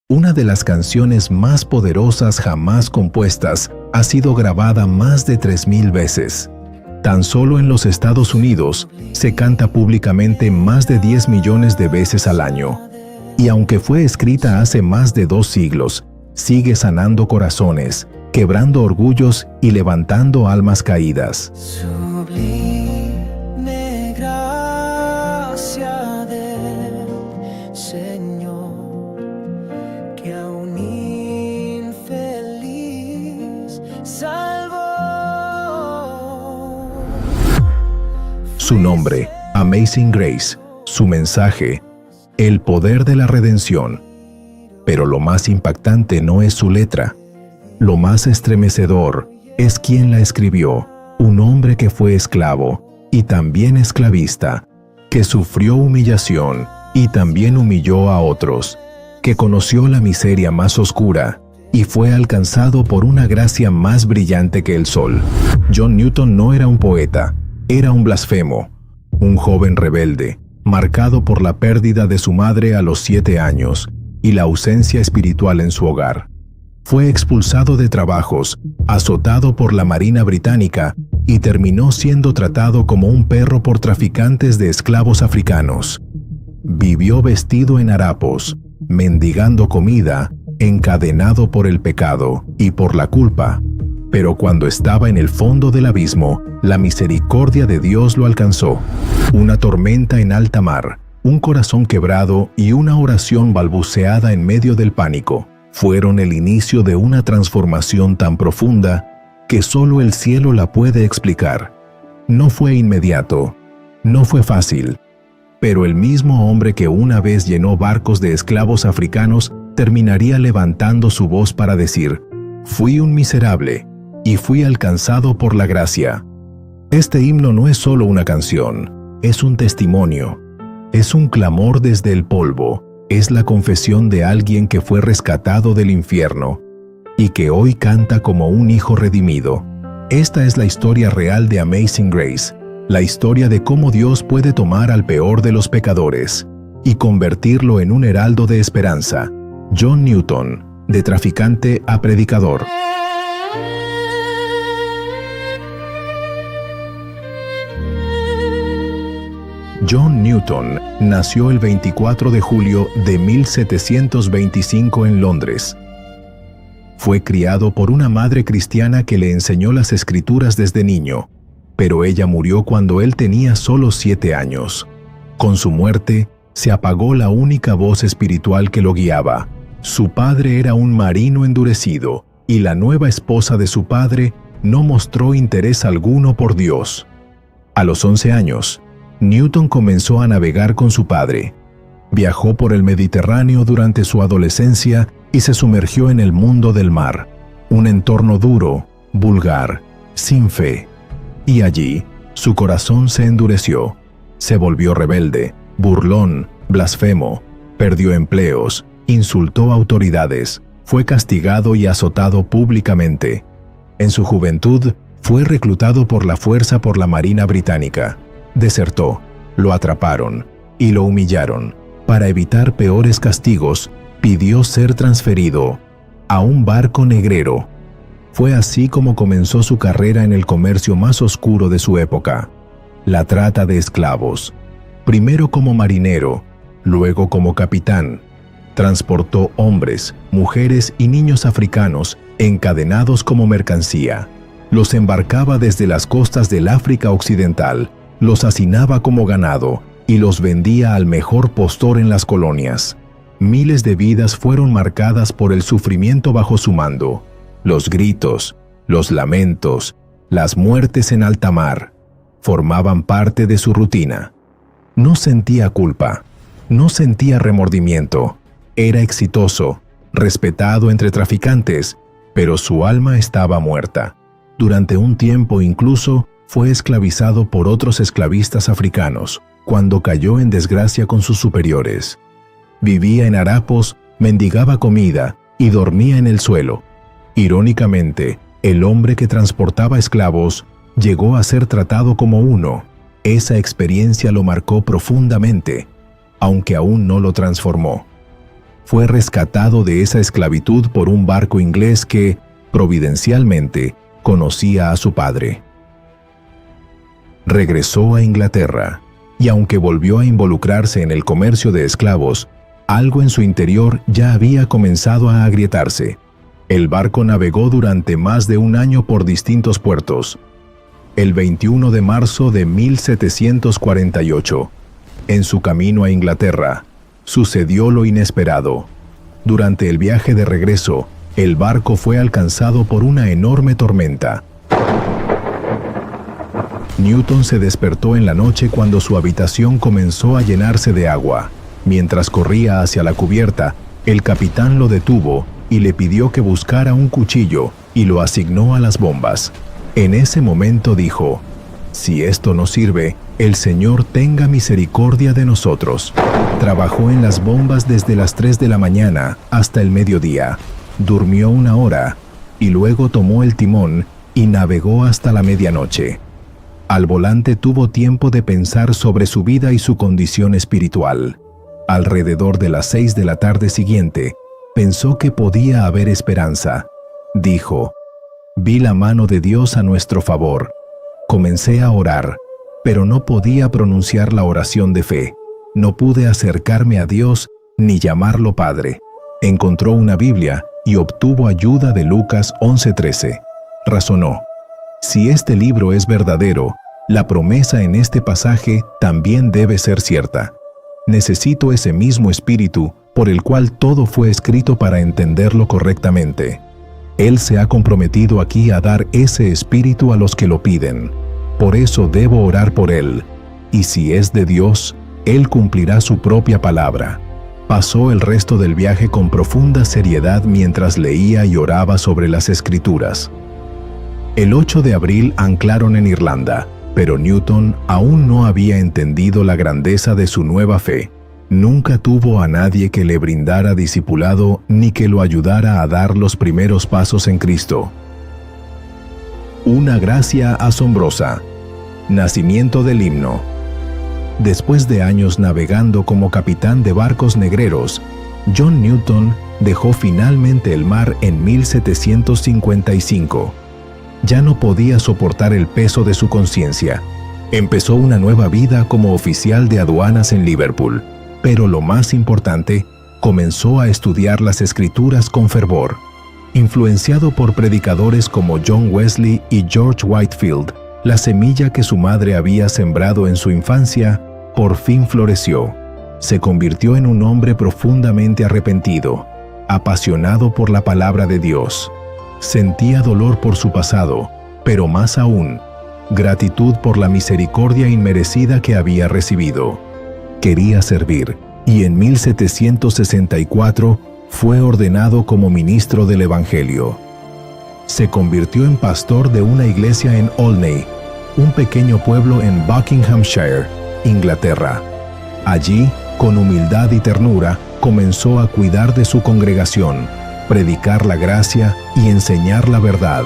Una de las canciones más poderosas jamás compuestas ha sido grabada más de 3000 veces. Tan solo en los Estados Unidos se canta públicamente más de 10 millones de veces al año. Y aunque fue escrita hace más de 2 siglos, sigue sanando corazones, quebrando orgullos y levantando almas caídas. Sublime gracia del Señor, que a un infeliz salvó. Su nombre, Amazing Grace, su mensaje, el poder de la redención. Pero lo más impactante no es su letra. Lo más estremecedor es quien la escribió, un hombre que fue esclavo y también esclavista, que sufrió humillación y también humilló a otros, que conoció la miseria más oscura y fue alcanzado por una gracia más brillante que el sol. John Newton no era un poeta, era un blasfemo, un joven rebelde, marcado por la pérdida de su madre a los 7 años y la ausencia espiritual en su hogar. Fue expulsado de trabajos, azotado por la Marina Británica y terminó siendo tratado como un perro por traficantes de esclavos africanos. Vivió vestido en harapos, mendigando comida, encadenado por el pecado y por la culpa. Pero cuando estaba en el fondo del abismo, la misericordia de Dios lo alcanzó. Una tormenta en alta mar, un corazón quebrado y una oración balbuceada en medio del pánico fueron el inicio de una transformación tan profunda que solo el cielo la puede explicar. No fue inmediato, no fue fácil, pero el mismo hombre que una vez llenó barcos de esclavos africanos terminaría levantando su voz para decir: «Fui un miserable y fui alcanzado por la gracia». Este himno no es solo una canción, es un testimonio, es un clamor desde el polvo, es la confesión de alguien que fue rescatado del infierno y que hoy canta como un hijo redimido. Esta es la historia real de Amazing Grace, la historia de cómo Dios puede tomar al peor de los pecadores y convertirlo en un heraldo de esperanza. John Newton, de traficante a predicador. John Newton nació el 24 de julio de 1725 en Londres. Fue criado por una madre cristiana que le enseñó las escrituras desde niño, pero ella murió cuando él tenía solo 7 años. Con su muerte, se apagó la única voz espiritual que lo guiaba. Su padre era un marino endurecido, y la nueva esposa de su padre no mostró interés alguno por Dios. A los 11 años, Newton comenzó a navegar con su padre. Viajó por el Mediterráneo durante su adolescencia y se sumergió en el mundo del mar, un entorno duro, vulgar, sin fe. Y allí, su corazón se endureció, se volvió rebelde, burlón, blasfemo, perdió empleos, insultó autoridades, fue castigado y azotado públicamente. En su juventud, fue reclutado por la fuerza por la Marina Británica. Desertó, lo atraparon y lo humillaron. Para evitar peores castigos, pidió ser transferido a un barco negrero. Fue así como comenzó su carrera en el comercio más oscuro de su época, la trata de esclavos. Primero como marinero, luego como capitán. Transportó hombres, mujeres y niños africanos encadenados como mercancía. Los embarcaba desde las costas del África Occidental, los hacinaba como ganado y los vendía al mejor postor en las colonias. Miles de vidas fueron marcadas por el sufrimiento bajo su mando. Los gritos, los lamentos, las muertes en alta mar formaban parte de su rutina. No sentía culpa, no sentía remordimiento. Era exitoso, respetado entre traficantes, pero su alma estaba muerta. Durante un tiempo incluso fue esclavizado por otros esclavistas africanos, cuando cayó en desgracia con sus superiores. Vivía en harapos, mendigaba comida y dormía en el suelo. Irónicamente, el hombre que transportaba esclavos llegó a ser tratado como uno. Esa experiencia lo marcó profundamente, aunque aún no lo transformó. fue rescatado de esa esclavitud por un barco inglés que, providencialmente, conocía a su padre. Regresó a Inglaterra, y aunque volvió a involucrarse en el comercio de esclavos, algo en su interior ya había comenzado a agrietarse. El barco navegó durante más de un año por distintos puertos. El 21 de marzo de 1748, en su camino a Inglaterra, sucedió lo inesperado. Durante el viaje de regreso, el barco fue alcanzado por una enorme tormenta. Newton se despertó en la noche cuando su habitación comenzó a llenarse de agua. Mientras corría hacia la cubierta, el capitán lo detuvo y le pidió que buscara un cuchillo y lo asignó a las bombas. En ese momento dijo: «Si esto no sirve, el Señor tenga misericordia de nosotros». Trabajó en las bombas desde las 3 de la mañana hasta el mediodía. Durmió 1 hora y luego tomó el timón y navegó hasta la medianoche. Al volante tuvo tiempo de pensar sobre su vida y su condición espiritual. Alrededor de las 6 de la tarde siguiente, pensó que podía haber esperanza. Dijo: «Vi la mano de Dios a nuestro favor». Comencé a orar, pero no podía pronunciar la oración de fe. No pude acercarme a Dios ni llamarlo Padre. Encontró una Biblia y obtuvo ayuda de Lucas 11:13. Razonó: si este libro es verdadero, la promesa en este pasaje también debe ser cierta. Necesito ese mismo espíritu por el cual todo fue escrito para entenderlo correctamente. Él se ha comprometido aquí a dar ese espíritu a los que lo piden. Por eso debo orar por él. Y si es de Dios, Él cumplirá su propia palabra. Pasó el resto del viaje con profunda seriedad mientras leía y oraba sobre las Escrituras. El 8 de abril anclaron en Irlanda, pero Newton aún no había entendido la grandeza de su nueva fe. Nunca tuvo a nadie que le brindara discipulado ni que lo ayudara a dar los primeros pasos en Cristo. Una gracia asombrosa. Nacimiento del himno. Después de años navegando como capitán de barcos negreros, John Newton dejó finalmente el mar en 1755. Ya no podía soportar el peso de su conciencia. Empezó una nueva vida como oficial de aduanas en Liverpool, pero lo más importante, comenzó a estudiar las Escrituras con fervor. Influenciado por predicadores como John Wesley y George Whitefield, la semilla que su madre había sembrado en su infancia por fin floreció. Se convirtió en un hombre profundamente arrepentido, apasionado por la palabra de Dios. Sentía dolor por su pasado, pero más aún, gratitud por la misericordia inmerecida que había recibido. Quería servir, y en 1764 fue ordenado como ministro del Evangelio. Se convirtió en pastor de una iglesia en Olney, un pequeño pueblo en Buckinghamshire, Inglaterra. Allí, con humildad y ternura, comenzó a cuidar de su congregación, predicar la gracia y enseñar la verdad.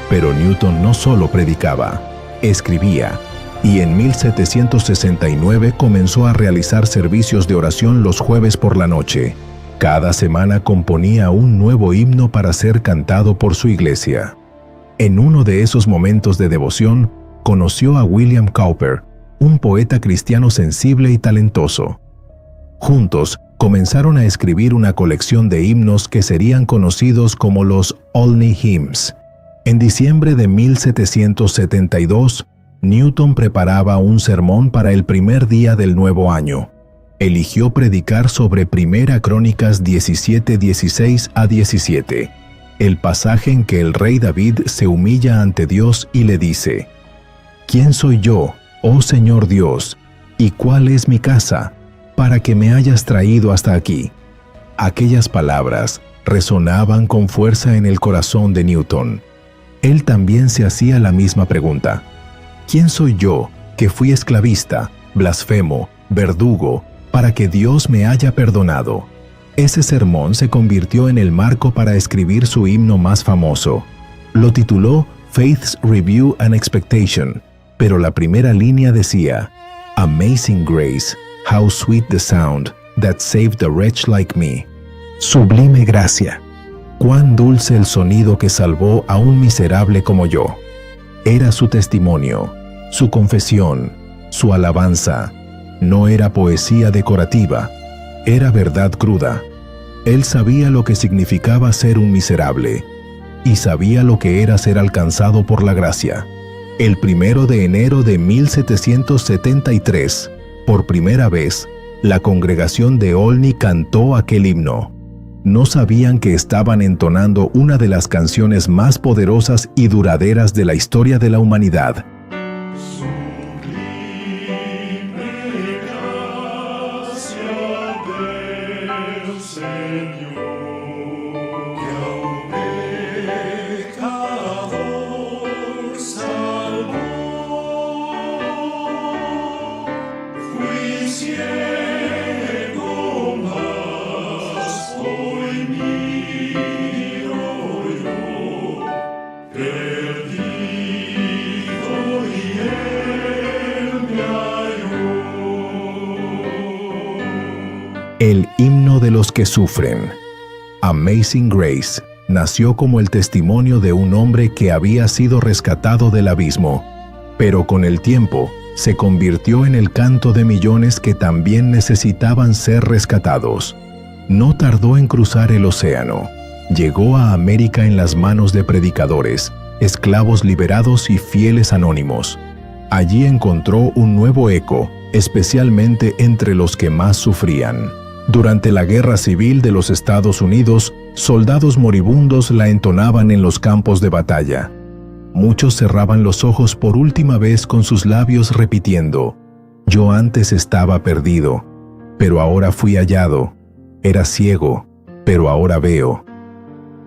Pero Newton no solo predicaba, escribía, y en 1769 comenzó a realizar servicios de oración los jueves por la noche. Cada semana componía un nuevo himno para ser cantado por su iglesia. En uno de esos momentos de devoción, conoció a William Cowper, un poeta cristiano sensible y talentoso. Juntos, comenzaron a escribir una colección de himnos que serían conocidos como los Olney Hymns. En diciembre de 1772, Newton preparaba un sermón para el primer día del nuevo año. Eligió predicar sobre Primera Crónicas 17:16 a 17, el pasaje en que el rey David se humilla ante Dios y le dice: «¿Quién soy yo, oh Señor Dios, y cuál es mi casa, para que me hayas traído hasta aquí?» Aquellas palabras resonaban con fuerza en el corazón de Newton. Él también se hacía la misma pregunta: ¿quién soy yo, que fui esclavista, blasfemo, verdugo, para que Dios me haya perdonado? Ese sermón se convirtió en el marco para escribir su himno más famoso. Lo tituló Faith's Review and Expectation, pero la primera línea decía: Amazing grace, how sweet the sound that saved a wretch like me. Sublime gracia. Cuán dulce el sonido que salvó a un miserable como yo. Era su testimonio, su confesión, su alabanza. No era poesía decorativa, era verdad cruda. Él sabía lo que significaba ser un miserable y sabía lo que era ser alcanzado por la gracia. El 1 de enero de 1773, por primera vez, la congregación de Olney cantó aquel himno. No sabían que estaban entonando una de las canciones más poderosas y duraderas de la historia de la humanidad. El himno de los que sufren. Amazing Grace nació como el testimonio de un hombre que había sido rescatado del abismo, pero con el tiempo se convirtió en el canto de millones que también necesitaban ser rescatados. No tardó en cruzar el océano. Llegó a América en las manos de predicadores, esclavos liberados y fieles anónimos. Allí encontró un nuevo eco, especialmente entre los que más sufrían. Durante la Guerra Civil de los Estados Unidos, soldados moribundos la entonaban en los campos de batalla. Muchos cerraban los ojos por última vez con sus labios repitiendo: «Yo antes estaba perdido, pero ahora fui hallado. Era ciego, pero ahora veo».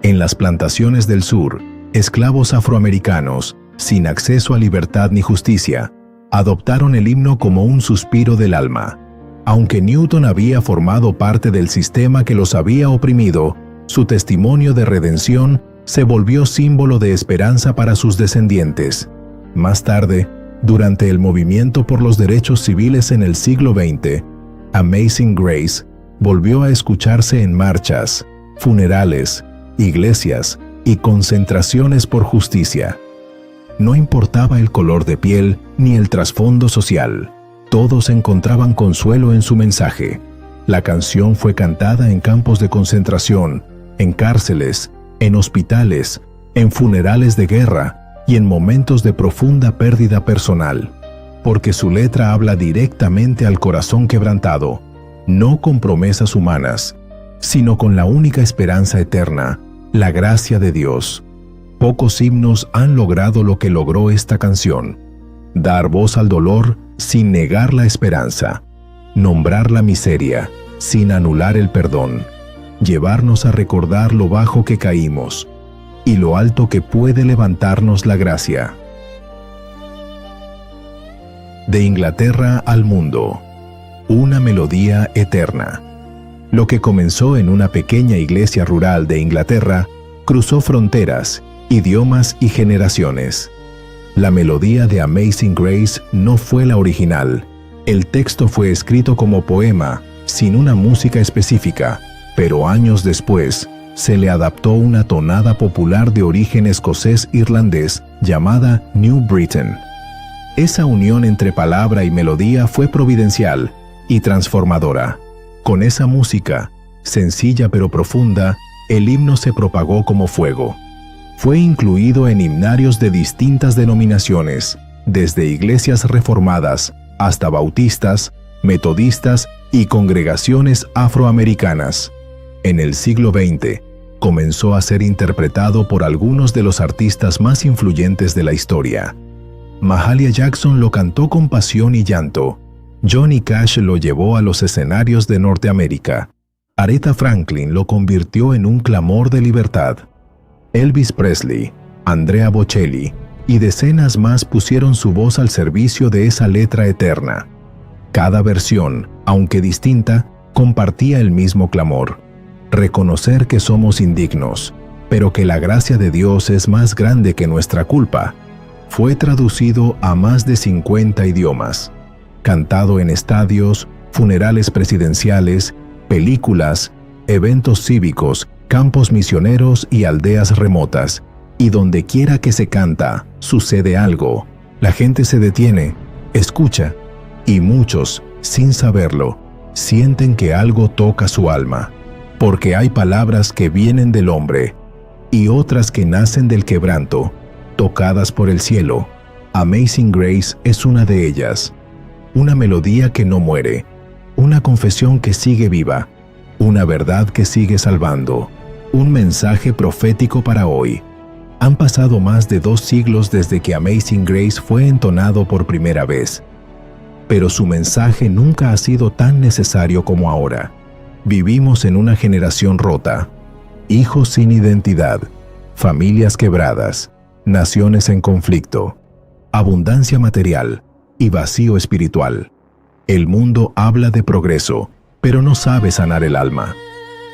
En las plantaciones del sur, esclavos afroamericanos, sin acceso a libertad ni justicia, adoptaron el himno como un suspiro del alma. Aunque Newton había formado parte del sistema que los había oprimido, su testimonio de redención se volvió símbolo de esperanza para sus descendientes. Más tarde, durante el movimiento por los derechos civiles en el siglo XX, Amazing Grace volvió a escucharse en marchas, funerales, iglesias y concentraciones por justicia. No importaba el color de piel ni el trasfondo social. Todos encontraban consuelo en su mensaje. La canción fue cantada en campos de concentración, en cárceles, en hospitales, en funerales de guerra y en momentos de profunda pérdida personal, porque su letra habla directamente al corazón quebrantado, no con promesas humanas, sino con la única esperanza eterna, la gracia de Dios. Pocos himnos han logrado lo que logró esta canción: dar voz al dolor sin negar la esperanza, nombrar la miseria sin anular el perdón, llevarnos a recordar lo bajo que caímos y lo alto que puede levantarnos la gracia. De Inglaterra al mundo, una melodía eterna. Lo que comenzó en una pequeña iglesia rural de Inglaterra cruzó fronteras, idiomas y generaciones. La melodía de Amazing Grace no fue la original. El texto fue escrito como poema, sin una música específica, pero años después se le adaptó una tonada popular de origen escocés-irlandés llamada New Britain. Esa unión entre palabra y melodía fue providencial y transformadora. Con esa música, sencilla pero profunda, el himno se propagó como fuego. Fue incluido en himnarios de distintas denominaciones, desde iglesias reformadas hasta bautistas, metodistas y congregaciones afroamericanas. En el siglo XX, comenzó a ser interpretado por algunos de los artistas más influyentes de la historia. Mahalia Jackson lo cantó con pasión y llanto. Johnny Cash lo llevó a los escenarios de Norteamérica. Aretha Franklin lo convirtió en un clamor de libertad. Elvis Presley, Andrea Bocelli y decenas más pusieron su voz al servicio de esa letra eterna. Cada versión, aunque distinta, compartía el mismo clamor: reconocer que somos indignos, pero que la gracia de Dios es más grande que nuestra culpa. Fue traducido a más de 50 idiomas, cantado en estadios, funerales presidenciales, películas eventos cívicos, campos misioneros y aldeas remotas. Y donde quiera que se canta, sucede algo. La gente se detiene, escucha, y muchos, sin saberlo, sienten que algo toca su alma. Porque hay palabras que vienen del hombre y otras que nacen del quebranto, tocadas por el cielo. Amazing Grace es una de ellas. Una melodía que no muere, una confesión que sigue viva, una verdad que sigue salvando, un mensaje profético para hoy. Han pasado más de 2 siglos desde que Amazing Grace fue entonado por primera vez, pero su mensaje nunca ha sido tan necesario como ahora. Vivimos en una generación rota, hijos sin identidad, familias quebradas, naciones en conflicto, abundancia material y vacío espiritual. El mundo habla de progreso, pero no sabe sanar el alma.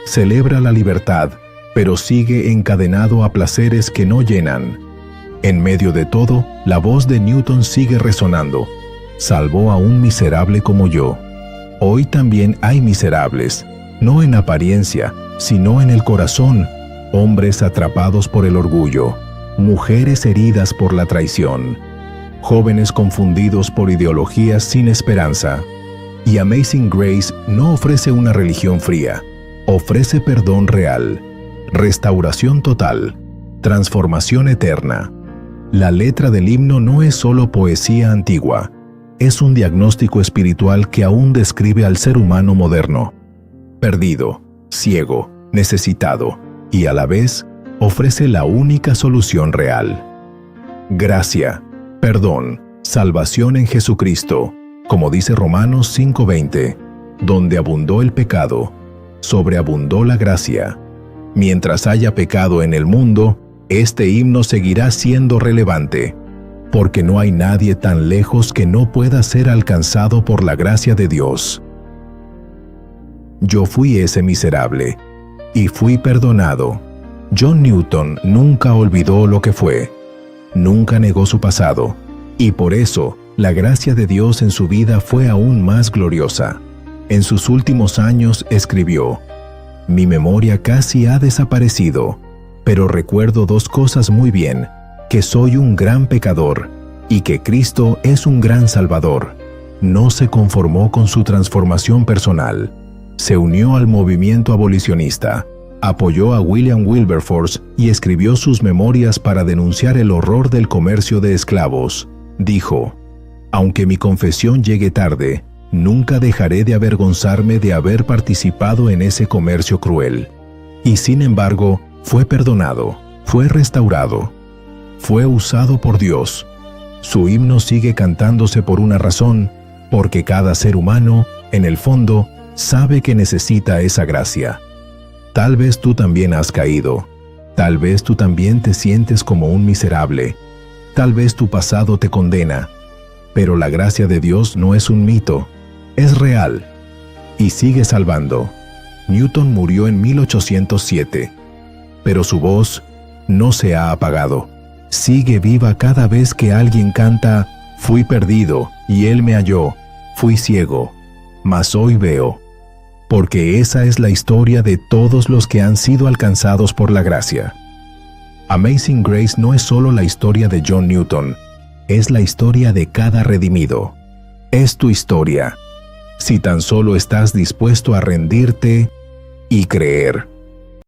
Celebra la libertad, pero sigue encadenado a placeres que no llenan. En medio de todo, la voz de Newton sigue resonando. Salvó a un miserable como yo. Hoy también hay miserables, no en apariencia, sino en el corazón, hombres atrapados por el orgullo, mujeres heridas por la traición, jóvenes confundidos por ideologías sin esperanza. Y Amazing Grace no ofrece una religión fría, ofrece perdón real, restauración total, transformación eterna. La letra del himno no es solo poesía antigua, es un diagnóstico espiritual que aún describe al ser humano moderno, perdido, ciego, necesitado, y a la vez ofrece la única solución real. Gracia, perdón, salvación en Jesucristo, como dice Romanos 5:20, donde abundó el pecado, sobreabundó la gracia. Mientras haya pecado en el mundo, este himno seguirá siendo relevante, porque no hay nadie tan lejos que no pueda ser alcanzado por la gracia de Dios. Yo fui ese miserable, y fui perdonado. John Newton nunca olvidó lo que fue, nunca negó su pasado, y por eso la gracia de Dios en su vida fue aún más gloriosa. En sus últimos años escribió: mi memoria casi ha desaparecido, pero recuerdo 2 cosas muy bien, que soy un gran pecador y que Cristo es un gran Salvador. No se conformó con su transformación personal. Se unió al movimiento abolicionista, apoyó a William Wilberforce y escribió sus memorias para denunciar el horror del comercio de esclavos. Dijo: aunque mi confesión llegue tarde, nunca dejaré de avergonzarme de haber participado en ese comercio cruel. Y sin embargo, fue perdonado, fue restaurado, fue usado por Dios. Su himno sigue cantándose por una razón, porque cada ser humano, en el fondo, sabe que necesita esa gracia. Tal vez tú también has caído, tal vez tú también te sientes como un miserable, tal vez tu pasado te condena, pero la gracia de Dios no es un mito. Es real y sigue salvando. Newton murió en 1807, pero su voz no se ha apagado. Sigue viva cada vez que alguien canta: fui perdido y Él me halló, fui ciego, mas hoy veo. Porque esa es la historia de todos los que han sido alcanzados por la gracia. Amazing Grace no es solo la historia de John Newton, es la historia de cada redimido. Es tu historia, si tan solo estás dispuesto a rendirte y creer.